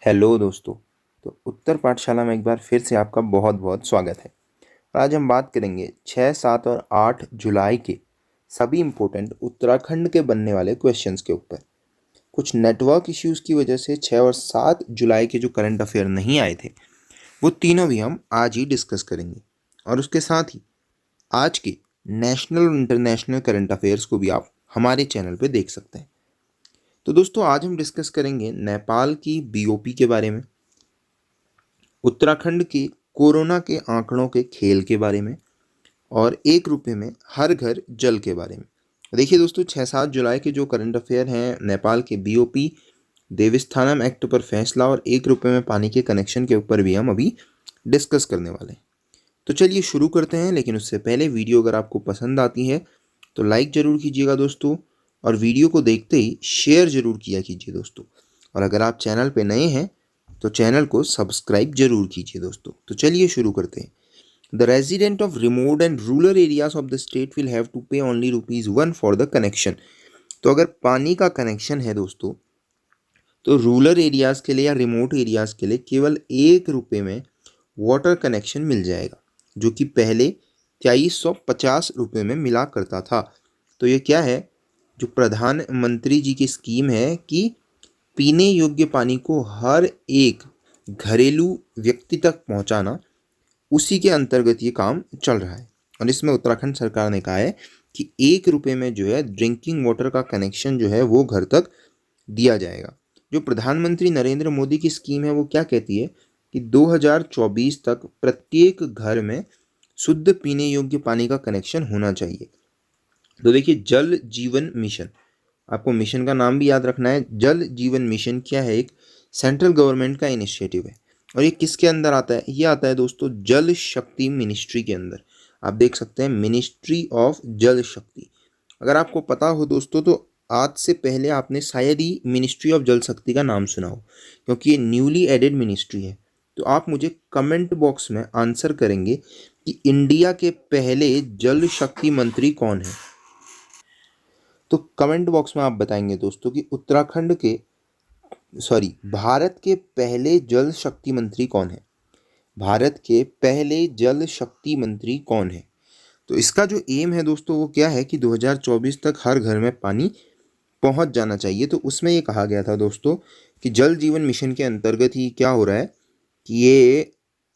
Hello दोस्तों। तो उत्तर पाठशाला में एक बार फिर से आपका बहुत बहुत स्वागत है। और आज हम बात करेंगे 6, 7 और 8 जुलाई के सभी इम्पोर्टेंट उत्तराखंड के बनने वाले क्वेश्चंस के ऊपर। कुछ नेटवर्क इश्यूज़ की वजह से 6 और 7 जुलाई के जो करंट अफेयर नहीं आए थे वो तीनों भी हम आज ही डिस्कस करेंगे। और उसके साथ ही आज के नेशनल और इंटरनेशनल करंट अफेयर्स को भी आप हमारे चैनल पर देख सकते हैं। तो दोस्तों आज हम डिस्कस करेंगे नेपाल की बीओपी के बारे में, उत्तराखंड के कोरोना के आंकड़ों के खेल के बारे में और 1 रुपये में हर घर जल के बारे में। देखिए दोस्तों, 6-7 जुलाई के जो करंट अफेयर हैं, नेपाल के बीओपी, देवस्थानम एक्ट पर फैसला और 1 रुपये में पानी के कनेक्शन के ऊपर भी हम अभी डिस्कस करने वाले हैं। तो चलिए शुरू करते हैं। लेकिन उससे पहले वीडियो अगर आपको पसंद आती है तो लाइक ज़रूर कीजिएगा दोस्तों, और वीडियो को देखते ही शेयर ज़रूर किया कीजिए दोस्तों। और अगर आप चैनल पे नए हैं तो चैनल को सब्सक्राइब जरूर कीजिए दोस्तों। तो चलिए शुरू करते हैं। The resident of remote and rural areas of the state will have to pay only ₹1 for the connection. तो अगर पानी का कनेक्शन है दोस्तों तो रूरल एरियाज़ के लिए या रिमोट एरियाज़ के लिए केवल 1 रुपये में वाटर कनेक्शन मिल जाएगा, जो कि पहले 2350 रुपये में मिला करता था। तो ये क्या है, जो प्रधानमंत्री जी की स्कीम है कि पीने योग्य पानी को हर एक घरेलू व्यक्ति तक पहुंचाना, उसी के अंतर्गत ये काम चल रहा है। और इसमें उत्तराखंड सरकार ने कहा है कि 1 रुपये में जो है ड्रिंकिंग वाटर का कनेक्शन जो है वो घर तक दिया जाएगा। जो प्रधानमंत्री नरेंद्र मोदी की स्कीम है वो क्या कहती है कि 2024 तक प्रत्येक घर में शुद्ध पीने योग्य पानी का कनेक्शन होना चाहिए। तो देखिए, जल जीवन मिशन, आपको मिशन का नाम भी याद रखना है। जल जीवन मिशन क्या है, एक सेंट्रल गवर्नमेंट का इनिशिएटिव है। और ये किसके अंदर आता है, ये आता है दोस्तों जल शक्ति मिनिस्ट्री के अंदर। आप देख सकते हैं मिनिस्ट्री ऑफ जल शक्ति। अगर आपको पता हो दोस्तों तो आज से पहले आपने शायद ही मिनिस्ट्री ऑफ जल शक्ति का नाम सुना हो, क्योंकि ये न्यूली एडेड मिनिस्ट्री है। तो आप मुझे कमेंट बॉक्स में आंसर करेंगे कि इंडिया के पहले जल शक्ति मंत्री कौन है। तो कमेंट बॉक्स में आप बताएंगे दोस्तों कि भारत के पहले जल शक्ति मंत्री कौन है। भारत के पहले जल शक्ति मंत्री कौन है। तो इसका जो एम है दोस्तों वो क्या है कि 2024 तक हर घर में पानी पहुंच जाना चाहिए। तो उसमें ये कहा गया था दोस्तों कि जल जीवन मिशन के अंतर्गत ही क्या हो रहा है कि ये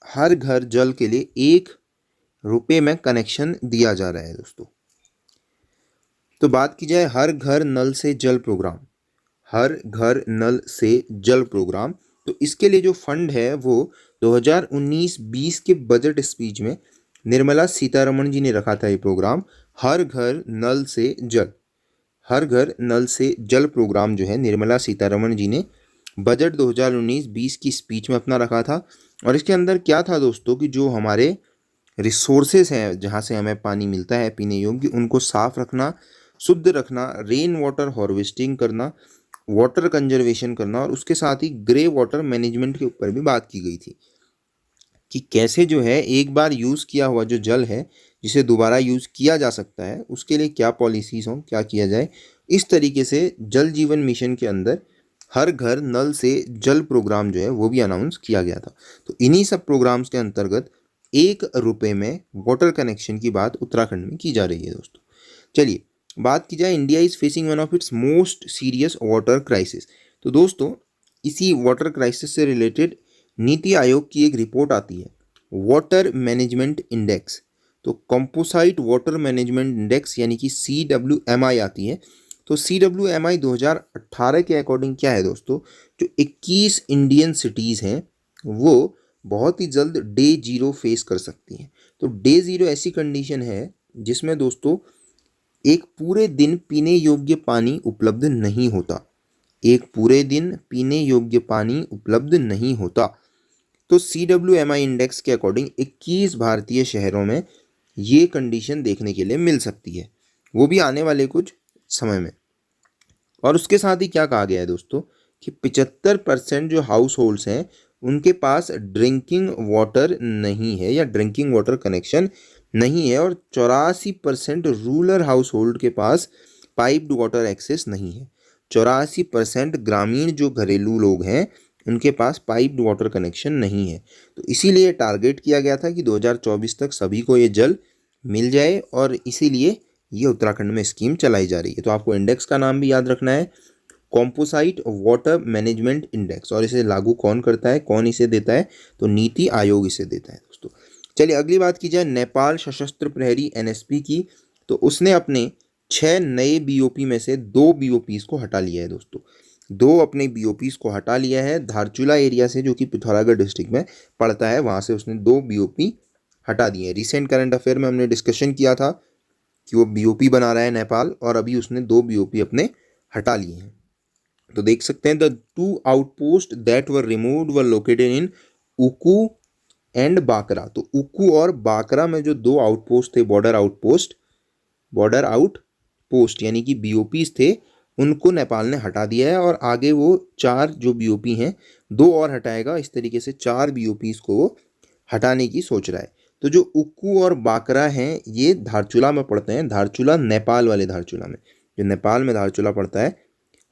हर घर जल के लिए 1 रुपये में कनेक्शन दिया जा रहा है दोस्तों। तो बात की जाए हर घर नल से जल प्रोग्राम, हर घर नल से जल प्रोग्राम, तो इसके लिए जो फंड है वो 2019-20 के बजट स्पीच में निर्मला सीतारमण जी ने रखा था। ये प्रोग्राम हर घर नल से जल, हर घर नल से जल प्रोग्राम जो है निर्मला सीतारमण जी ने बजट 2019-20 की स्पीच में अपना रखा था। और इसके अंदर क्या था दोस्तों कि जो हमारे रिसोर्सेज हैं जहाँ से हमें पानी मिलता है पीने योग्य, उनको साफ रखना, शुद्ध रखना, रेन वाटर हार्वेस्टिंग करना, वाटर कंजर्वेशन करना, और उसके साथ ही ग्रे वाटर मैनेजमेंट के ऊपर भी बात की गई थी कि कैसे जो है एक बार यूज़ किया हुआ जो जल है जिसे दोबारा यूज़ किया जा सकता है, उसके लिए क्या पॉलिसीज़ हों, क्या किया जाए। इस तरीके से जल जीवन मिशन के अंदर हर घर नल से जल प्रोग्राम जो है वो भी अनाउंस किया गया था। तो इन्हीं सब प्रोग्राम्स के अंतर्गत 1 रुपये में वाटर कनेक्शन की बात उत्तराखंड में की जा रही है दोस्तों। चलिए बात की जाए, India is facing one of its most serious water crisis. तो दोस्तों इसी वाटर क्राइसिस से रिलेटेड नीति आयोग की एक रिपोर्ट आती है, वाटर मैनेजमेंट इंडेक्स। तो कंपोसाइट वाटर मैनेजमेंट इंडेक्स यानी कि CWMI आती है। तो CWMI 2018 के अकॉर्डिंग क्या है दोस्तों, जो 21 इंडियन सिटीज़ हैं वो बहुत ही जल्द डे 0 फेस कर सकती हैं। तो डे 0 ऐसी कंडीशन है जिसमें दोस्तों एक पूरे दिन पीने योग्य पानी उपलब्ध नहीं होता, एक पूरे दिन पीने योग्य पानी उपलब्ध नहीं होता। तो CWMI इंडेक्स के अकॉर्डिंग 21 भारतीय शहरों में ये कंडीशन देखने के लिए मिल सकती है, वो भी आने वाले कुछ समय में। और उसके साथ ही क्या कहा गया है दोस्तों कि 75% जो हाउस होल्ड्स हैं उनके पास ड्रिंकिंग वाटर नहीं है या ड्रिंकिंग वाटर कनेक्शन नहीं है, और 84% रूरल हाउस होल्ड के पास पाइप्ड वाटर एक्सेस नहीं है। 84% ग्रामीण जो घरेलू लोग हैं उनके पास पाइप्ड वाटर कनेक्शन नहीं है। तो इसीलिए टारगेट किया गया था कि 2024 तक सभी को ये जल मिल जाए, और इसीलिए ये उत्तराखंड में स्कीम चलाई जा रही है। तो आपको इंडेक्स का नाम भी याद रखना है, कॉम्पोसाइट वाटर मैनेजमेंट इंडेक्स। और इसे लागू कौन करता है, कौन इसे देता है, तो नीति आयोग इसे देता है दोस्तों। चलिए अगली बात की जाए नेपाल सशस्त्र प्रहरी एनएसपी की। तो उसने अपने 6 नए बीओपी में से 2 बीओपीज को हटा लिया है दोस्तों। 2 अपने बीओपीज को हटा लिया है। धारचूला एरिया से, जो कि पिथौरागढ़ डिस्ट्रिक्ट में पड़ता है, वहाँ से उसने 2 बीओपी हटा दिए हैं। रिसेंट करंट अफेयर में हमने डिस्कशन किया था कि वो बीओपी बना रहा है नेपाल, और अभी उसने 2 बीओपी अपने हटा लिए हैं। तो देख सकते हैं, the 2 outpost that were removed were located in Uku and Bakra. तो उकू और बाकरा में जो 2 आउटपोस्ट थे, बॉर्डर आउटपोस्ट यानी कि बीओपीज थे, उनको नेपाल ने हटा दिया है। और आगे वो 4 जो बीओपी हैं, 2 और हटाएगा। इस तरीके से 4 बीओपीज को वो हटाने की सोच रहा है। तो जो उक्कू और बाकरा हैं, ये धारचूला में पड़ते हैं। धारचूला नेपाल वाले धारचूला में, जो नेपाल में धारचूला पड़ता है,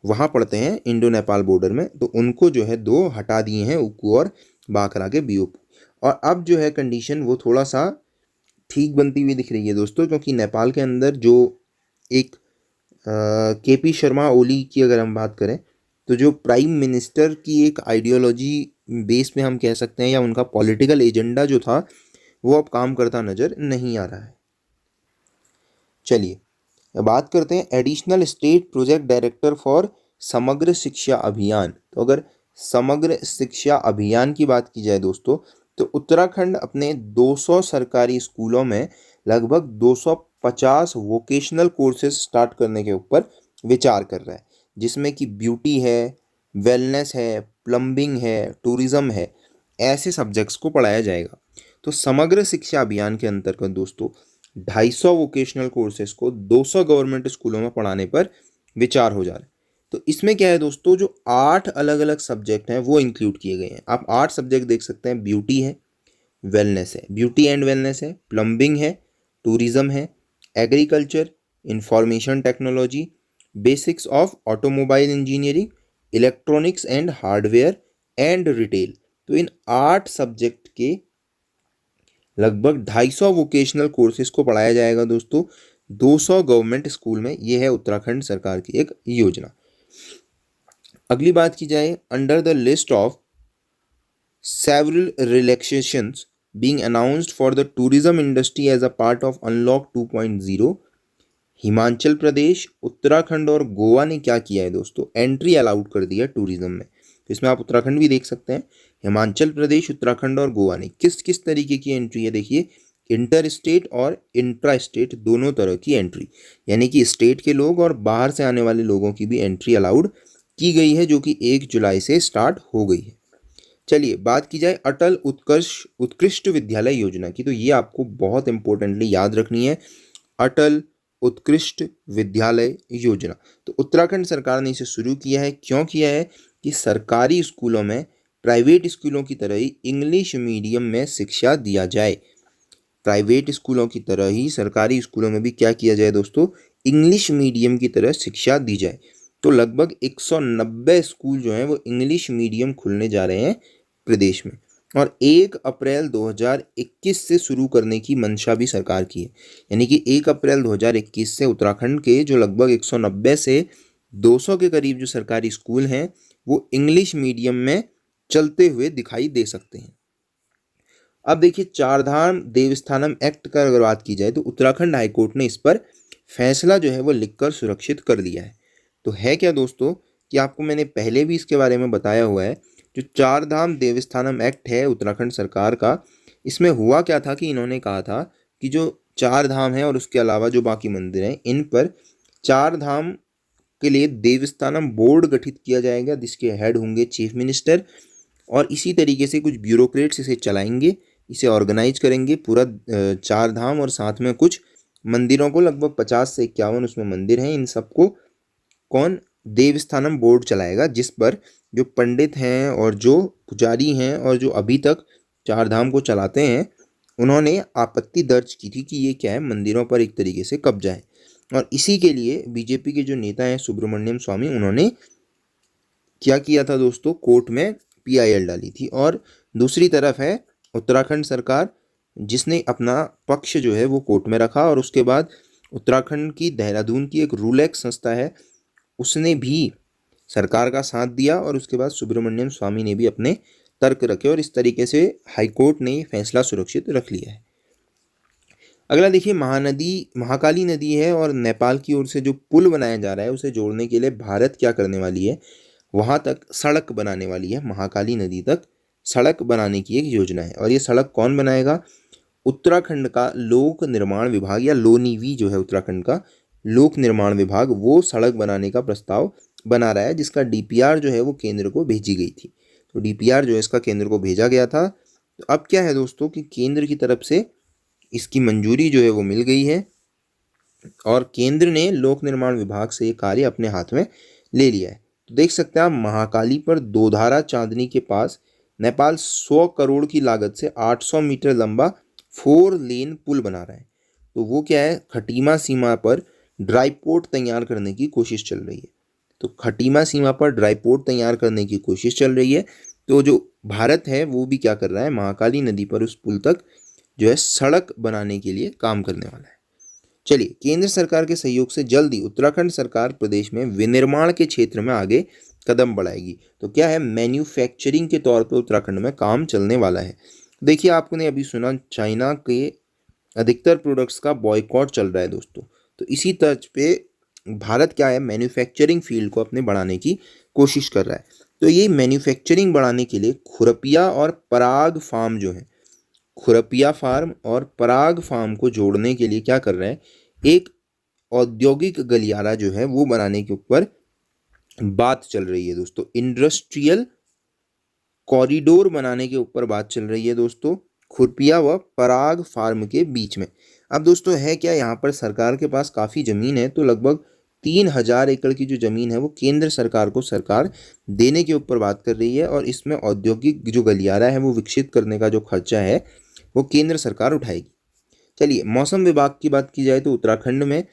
वहाँ पड़ते हैं इंडो नेपाल बॉर्डर में। तो उनको जो है 2 हटा दिए हैं, उक्कू और बाकरा के बीओपी। और अब जो है कंडीशन वो थोड़ा सा ठीक बनती हुई दिख रही है दोस्तों, क्योंकि नेपाल के अंदर जो एक केपी शर्मा ओली की अगर हम बात करें, तो जो प्राइम मिनिस्टर की एक आइडियोलॉजी बेस में हम कह सकते हैं, या उनका पॉलिटिकल एजेंडा जो था, वो अब काम करता नज़र नहीं आ रहा है। चलिए बात करते हैं additional state project director for समग्र शिक्षा अभियान। तो अगर समग्र शिक्षा अभियान की बात की जाए दोस्तों, तो उत्तराखंड अपने 200 सरकारी स्कूलों में लगभग 250 वोकेशनल कोर्सेज स्टार्ट करने के ऊपर विचार कर रहा है, जिसमें कि ब्यूटी है, वेलनेस है, प्लम्बिंग है, टूरिज़्म है, ऐसे सब्जेक्ट्स को पढ़ाया जाएगा। तो समग्र शिक्षा अभियान के अंतर्गत दोस्तों 250 वोकेशनल कोर्सेज को 200 गवर्नमेंट स्कूलों में पढ़ाने पर विचार हो जा रहा है। तो इसमें क्या है दोस्तों, जो 8 अलग अलग सब्जेक्ट हैं वो इंक्लूड किए गए हैं। आप 8 सब्जेक्ट देख सकते हैं, ब्यूटी है, वेलनेस है, ब्यूटी एंड वेलनेस है, प्लम्बिंग है, टूरिज़्म है, agriculture, information technology, basics of automobile engineering, electronics and hardware and retail. तो इन 8 सब्जेक्ट के लगभग 250 वोकेशनल कोर्सेज को पढ़ाया जाएगा दोस्तों 200 गवर्नमेंट स्कूल में। यह है उत्तराखंड सरकार की एक योजना। अगली बात की जाए, under the list of several relaxations being announced for the tourism industry as a part of unlock 2.0, Himachal Pradesh, Uttarakhand और गोवा ने क्या किया है दोस्तों, एंट्री अलाउड कर दिया टूरिज्म में। तो इसमें आप उत्तराखंड भी देख सकते हैं। हिमाचल प्रदेश, उत्तराखंड और गोवा ने किस किस तरीके की एंट्री है, देखिए, इंटर स्टेट और इंट्रा स्टेट दोनों तरह की एंट्री, यानी कि स्टेट के लोग और बाहर से आने वाले लोगों की भी एंट्री अलाउड की गई है, जो कि 1 जुलाई से स्टार्ट हो गई है। चलिए बात की जाए अटल उत्कृष्ट विद्यालय योजना की। तो ये आपको बहुत इंपॉर्टेंटली याद रखनी है, अटल उत्कृष्ट विद्यालय योजना। तो उत्तराखंड सरकार ने इसे शुरू किया है। क्यों किया है, कि सरकारी स्कूलों में प्राइवेट स्कूलों की तरह ही इंग्लिश मीडियम में शिक्षा दिया जाए। प्राइवेट स्कूलों की तरह ही सरकारी स्कूलों में भी क्या किया जाए दोस्तों, इंग्लिश मीडियम की तरह शिक्षा दी जाए। तो लगभग 190 स्कूल जो हैं वो इंग्लिश मीडियम खुलने जा रहे हैं प्रदेश में, और 1 अप्रैल 2021 से शुरू करने की मंशा भी सरकार की है। यानी कि 1 अप्रैल 2021 से उत्तराखंड के जो लगभग 190 से 200 के करीब जो सरकारी स्कूल हैं, वो इंग्लिश मीडियम में चलते हुए दिखाई दे सकते हैं। अब देखिए, चारधाम देवस्थानम एक्ट का अगर बात की जाए, तो उत्तराखंड हाईकोर्ट ने इस पर फैसला जो है वो लिखकर सुरक्षित कर दिया है। तो है क्या दोस्तों, कि आपको मैंने पहले भी इसके बारे में बताया हुआ है। जो चारधाम देवस्थानम एक्ट है उत्तराखंड सरकार का, इसमें हुआ क्या था कि इन्होंने कहा था कि जो 4 धाम है और उसके अलावा जो बाकी मंदिर हैं, इन पर 4 धाम के लिए देवस्थानम बोर्ड गठित किया जाएगा, जिसके हेड होंगे चीफ मिनिस्टर, और इसी तरीके से कुछ ब्यूरोक्रेट्स इसे चलाएंगे, इसे ऑर्गेनाइज करेंगे पूरा 4 धाम, और साथ में कुछ मंदिरों को, लगभग 50 से 51 उसमें मंदिर हैं, इन सबको कौन, देवस्थानम बोर्ड चलाएगा, जिस पर जो पंडित हैं और जो पुजारी हैं और जो अभी तक 4 धाम को चलाते हैं, उन्होंने आपत्ति दर्ज की थी कि ये क्या है, मंदिरों पर एक तरीके से कब्जा है। और इसी के लिए बीजेपी के जो नेता हैं सुब्रमण्यम स्वामी, उन्होंने क्या किया था दोस्तों, कोर्ट में PIL डाली थी, और दूसरी तरफ है उत्तराखंड सरकार जिसने अपना पक्ष जो है वो कोर्ट में रखा, और उसके बाद उत्तराखंड की देहरादून की एक रूलेक्स संस्था है उसने भी सरकार का साथ दिया, और उसके बाद सुब्रमण्यम स्वामी ने भी अपने तर्क रखे, और इस तरीके से हाईकोर्ट ने ये फैसला सुरक्षित रख लिया है। अगला देखिए, महाकाली नदी है और नेपाल की ओर से जो पुल बनाया जा रहा है उसे जोड़ने के लिए भारत क्या करने वाली है, वहां तक सड़क बनाने वाली है। महाकाली नदी तक सड़क बनाने की एक योजना है, और ये सड़क कौन बनाएगा? उत्तराखंड का लोक निर्माण विभाग, या लोनीवी जो है उत्तराखंड का लोक निर्माण विभाग, वो सड़क बनाने का प्रस्ताव बना रहा है, जिसका DPR जो है वो केंद्र को भेजी गई थी। तो DPR जो है इसका केंद्र को भेजा गया था। तो अब क्या है दोस्तों कि केंद्र की तरफ से इसकी मंजूरी जो है वो मिल गई है, और केंद्र ने लोक निर्माण विभाग से ये कार्य अपने हाथ में ले लिया है। तो देख सकते हैं आप, महाकाली पर दोधारा चांदनी के पास नेपाल 100 करोड़ की लागत से 800 मीटर लंबा 4 लेन पुल बना रहा है। तो वो क्या है, खटीमा सीमा पर ड्राई पोर्ट तैयार करने की कोशिश चल रही है। तो खटीमा सीमा पर ड्राई पोर्ट तैयार करने की कोशिश चल रही है। तो जो भारत है वो भी क्या कर रहा है, महाकाली नदी पर उस पुल तक जो है सड़क बनाने के लिए काम करने वाला है। चलिए, केंद्र सरकार के सहयोग से जल्द ही उत्तराखंड सरकार प्रदेश में विनिर्माण के क्षेत्र में आगे कदम बढ़ाएगी। तो क्या है, मैन्युफैक्चरिंग के तौर पर उत्तराखंड में काम चलने वाला है। देखिए, आपने अभी सुना चाइना के अधिकतर प्रोडक्ट्स का बॉयकॉट चल रहा है दोस्तों। तो इसी तर्ज पे भारत क्या है, मैन्युफैक्चरिंग फील्ड को अपने बढ़ाने की कोशिश कर रहा है। तो ये मैन्युफैक्चरिंग बढ़ाने के लिए खुरपिया और पराग फार्म जो है, खुरपिया फार्म और पराग फार्म को जोड़ने के लिए क्या कर रहे हैं, एक औद्योगिक गलियारा जो है वो बनाने के ऊपर बात चल रही है दोस्तों। इंडस्ट्रियल कॉरिडोर बनाने के ऊपर बात चल रही है दोस्तों, खुरपिया व पराग फार्म के बीच में। अब दोस्तों है क्या, यहाँ पर सरकार के पास काफ़ी ज़मीन है। तो लगभग 3000 एकड़ की जो ज़मीन है वो केंद्र सरकार को सरकार देने के ऊपर बात कर रही है, और इसमें औद्योगिक जो गलियारा है वो विकसित करने का जो खर्चा है वो केंद्र सरकार उठाएगी। चलिए, मौसम विभाग की बात की जाए तो उत्तराखंड में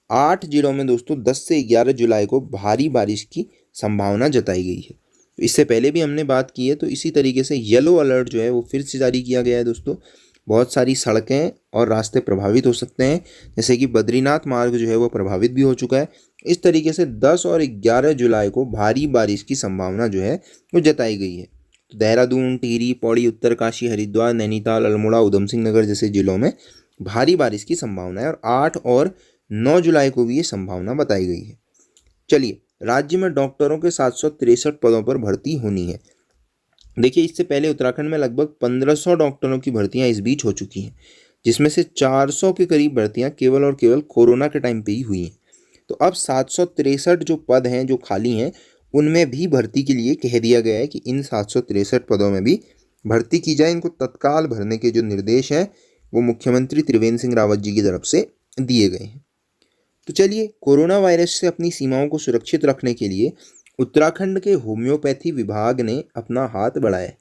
8 जिलों में दोस्तों 10 से 11 जुलाई को भारी बारिश की संभावना जताई गई है। तो इससे पहले भी हमने बात की है, तो इसी तरीके से येलो अलर्ट जो है वो फिर से जारी किया गया है दोस्तों। बहुत सारी सड़कें और रास्ते प्रभावित हो सकते हैं, जैसे कि बद्रीनाथ मार्ग जो है वो प्रभावित भी हो चुका है। इस तरीके से 10 और 11 जुलाई को भारी बारिश की संभावना जो है वो जताई गई है। तो देहरादून, टिहरी, पौड़ी, उत्तरकाशी, हरिद्वार, नैनीताल, अल्मोड़ा, उधम सिंह नगर जैसे जिलों में भारी बारिश की संभावना है, और 8 और 9 जुलाई को भी ये संभावना बताई गई है। चलिए, राज्य में डॉक्टरों के 763 पदों पर भर्ती होनी है। देखिए, इससे पहले उत्तराखंड में लगभग 1500 डॉक्टरों की भर्तियां इस बीच हो चुकी हैं, जिसमें से 400 के करीब भर्तियां केवल और केवल कोरोना के टाइम पे ही हुई हैं। तो अब 763 जो पद हैं जो खाली हैं उनमें भी भर्ती के लिए कह दिया गया है कि इन 763 पदों में भी भर्ती की जाए। इनको तत्काल भरने के जो निर्देश हैं वो मुख्यमंत्री त्रिवेंद्र सिंह रावत जी की तरफ से दिए गए हैं। तो चलिए, कोरोना वायरस से अपनी सीमाओं को सुरक्षित रखने के लिए उत्तराखंड के होम्योपैथी विभाग ने अपना हाथ बढ़ाया है।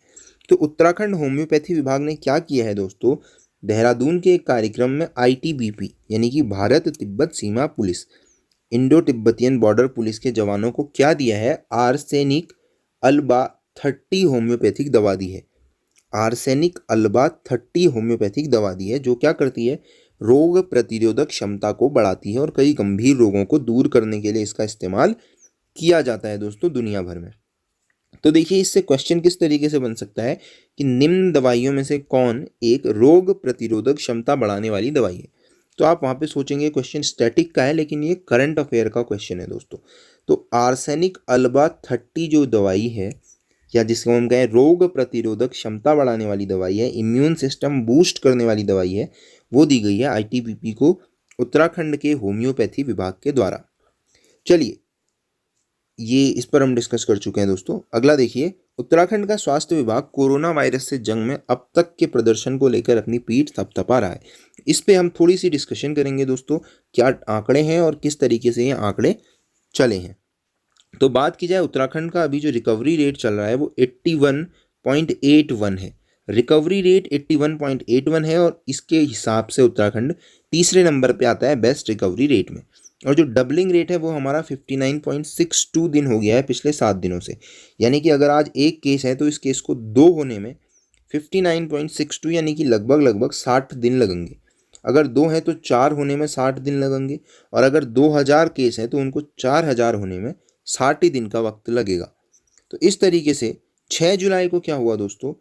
तो उत्तराखंड होम्योपैथी विभाग ने क्या किया है दोस्तों, देहरादून के एक कार्यक्रम में ITBP यानी कि भारत तिब्बत सीमा पुलिस, इंडो तिब्बतियन बॉर्डर पुलिस के जवानों को क्या दिया है, आर्सेनिक अल्बा 30 होम्योपैथिक दवा दी है। आर्सेनिक अल्बा 30 होम्योपैथिक दवा दी है, जो क्या करती है, रोग प्रतिरोधक क्षमता को बढ़ाती है, और कई गंभीर रोगों को दूर करने के लिए इसका इस्तेमाल किया जाता है दोस्तों दुनिया भर में। तो देखिए, इससे क्वेश्चन किस तरीके से बन सकता है कि निम्न दवाइयों में से कौन एक रोग प्रतिरोधक क्षमता बढ़ाने वाली दवाई है। तो आप वहाँ पे सोचेंगे क्वेश्चन स्टैटिक का है, लेकिन ये करंट अफेयर का क्वेश्चन है दोस्तों। तो आर्सेनिक अल्बा 30 जो दवाई है, या जिसको हम कहें रोग प्रतिरोधक क्षमता बढ़ाने वाली दवाई है, इम्यून सिस्टम बूस्ट करने वाली दवाई है, वो दी गई है ITBP को उत्तराखंड के होम्योपैथी विभाग के द्वारा। चलिए, ये इस पर हम डिस्कस कर चुके हैं दोस्तों। अगला देखिए, उत्तराखंड का स्वास्थ्य विभाग कोरोना वायरस से जंग में अब तक के प्रदर्शन को लेकर अपनी पीठ थपथपा रहा है। इस पे हम थोड़ी सी डिस्कशन करेंगे दोस्तों, क्या आंकड़े हैं और किस तरीके से ये आंकड़े चले हैं। तो बात की जाए उत्तराखंड का अभी जो रिकवरी रेट चल रहा है वो 81.81 है। रिकवरी रेट 81.81 है, और इसके हिसाब से उत्तराखंड तीसरे नंबर पे आता है बेस्ट रिकवरी रेट में। और जो डबलिंग रेट है वो हमारा 59.62 दिन हो गया है पिछले 7 दिनों से। यानी कि अगर आज एक केस है तो इस केस को 2 होने में 59.62 यानी कि लगभग लगभग 60 दिन लगेंगे। अगर 2 हैं तो 4 होने में 60 दिन लगेंगे, और अगर 2000 केस हैं तो उनको 4000 होने में 60 ही दिन का वक्त लगेगा। तो इस तरीके से 6 जुलाई को क्या हुआ दोस्तों,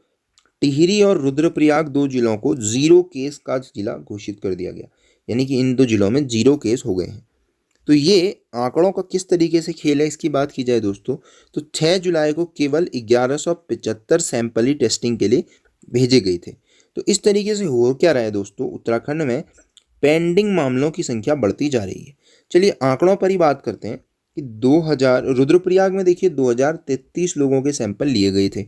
टिहरी और रुद्रप्रयाग 2 जिलों को 0 केस का जिला घोषित कर दिया गया। यानी कि इन 2 जिलों में 0 केस हो गए हैं। तो ये आंकड़ों का किस तरीके से खेल है इसकी बात की जाए दोस्तों, तो 6 जुलाई को केवल 1175 सैंपल ही टेस्टिंग के लिए भेजे गए थे। तो इस तरीके से हो क्या रहा है दोस्तों, उत्तराखंड में पेंडिंग मामलों की संख्या बढ़ती जा रही है। चलिए आंकड़ों पर ही बात करते हैं कि 2000 रुद्रप्रयाग में देखिए 2033 लोगों के सैंपल लिए गए थे,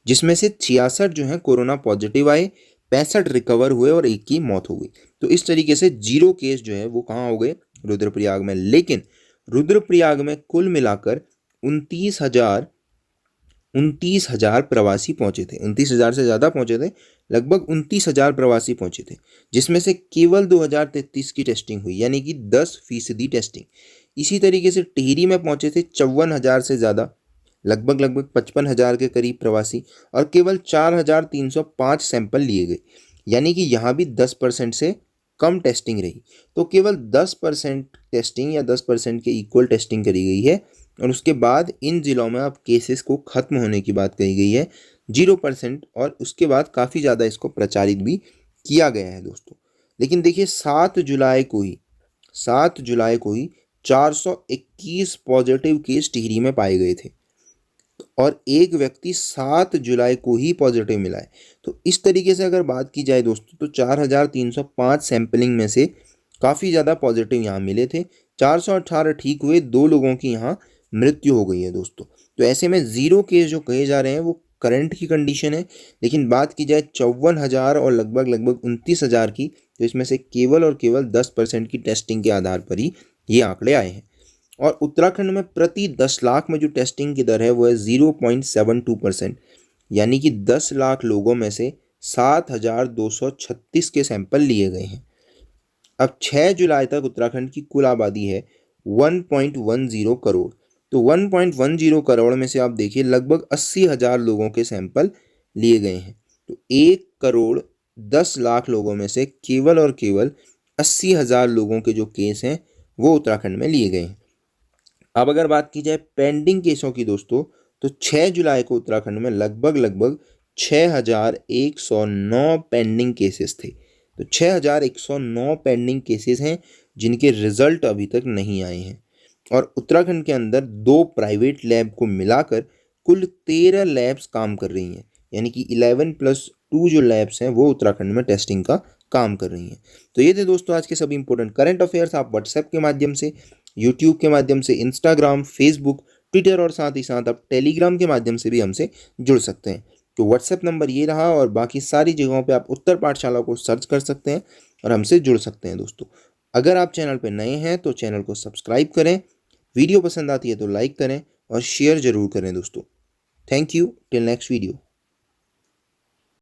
जिसमें से 66 जो है कोरोना पॉजिटिव आए, 65 रिकवर हुए और 1 की मौत हो गई। तो इस तरीके से 0 केस जो है वो कहाँ हो गए, रुद्रप्रयाग में। लेकिन रुद्रप्रयाग में कुल मिलाकर 29,000 प्रवासी पहुंचे थे। 29,000 से ज़्यादा पहुंचे थे, लगभग 29,000 प्रवासी पहुंचे थे, जिसमें से केवल 2033 की टेस्टिंग हुई, यानी कि 10% टेस्टिंग। इसी तरीके से टिहरी में पहुंचे थे 54,000 से ज़्यादा, लगभग लगभग 55,000 के करीब प्रवासी, और केवल 4,305 सैंपल लिए गए। यानी कि यहाँ भी 10% से कम टेस्टिंग रही। तो केवल 10% टेस्टिंग या 10% के इक्वल टेस्टिंग करी गई है, और उसके बाद इन जिलों में अब केसेस को ख़त्म होने की बात कही गई है 0%, और उसके बाद काफ़ी ज़्यादा इसको प्रचारित भी किया गया है दोस्तों। लेकिन देखिए 7 जुलाई को ही 421 पॉजिटिव केस टिहरी में पाए गए थे, और एक व्यक्ति 7 जुलाई को ही पॉजिटिव मिला है। तो इस तरीके से अगर बात की जाए दोस्तों, तो 4,305 सैंपलिंग में से काफ़ी ज़्यादा पॉजिटिव यहाँ मिले थे। 418 ठीक हुए, 2 लोगों की यहाँ मृत्यु हो गई है दोस्तों। तो ऐसे में 0 केस जो कहे जा रहे हैं वो करंट की कंडीशन है। लेकिन बात की जाए 54,000 और लगभग लगभग 29,000 की, तो इसमें से केवल और केवल 10% की टेस्टिंग के आधार पर ही ये आंकड़े आए हैं। और उत्तराखंड में प्रति 10 लाख में जो टेस्टिंग की दर है वो है 0.72%, यानी कि 10 लाख लोगों में से 7,236 के सैंपल लिए गए हैं। अब 6 जुलाई तक उत्तराखंड की कुल आबादी है 1.10 करोड़। तो 1.10 करोड़ में से आप देखिए लगभग 80,000 लोगों के सैंपल लिए गए हैं। तो 1 करोड़ 10 लाख लोगों में से केवल और केवल 80,000 लोगों के जो केस हैं वो उत्तराखंड में लिए गए हैं। अब अगर बात की जाए पेंडिंग केसों की दोस्तों, तो 6 जुलाई को उत्तराखंड में लगभग लगभग 6,109 पेंडिंग केसेस थे। तो 6,109 पेंडिंग केसेस हैं जिनके रिजल्ट अभी तक नहीं आए हैं। और उत्तराखंड के अंदर 2 प्राइवेट लैब को मिलाकर कुल 13 लैब्स काम कर रही हैं, यानी कि 11+2 जो लैब्स हैं वो उत्तराखंड में टेस्टिंग का काम कर रही हैं। तो ये थे दोस्तों आज के सभी इंपॉर्टेंट करंट अफेयर्स। आप व्हाट्सएप के माध्यम से, यूट्यूब के माध्यम से, इंस्टाग्राम, फेसबुक, ट्विटर और साथ ही साथ आप टेलीग्राम के माध्यम से भी हमसे जुड़ सकते हैं। तो व्हाट्सएप नंबर ये रहा, और बाकी सारी जगहों पे आप उत्तर पाठशाला को सर्च कर सकते हैं और हमसे जुड़ सकते हैं दोस्तों। अगर आप चैनल पर नए हैं तो चैनल को सब्सक्राइब करें, वीडियो पसंद आती है तो लाइक करें और शेयर ज़रूर करें दोस्तों। Thank you, till next video.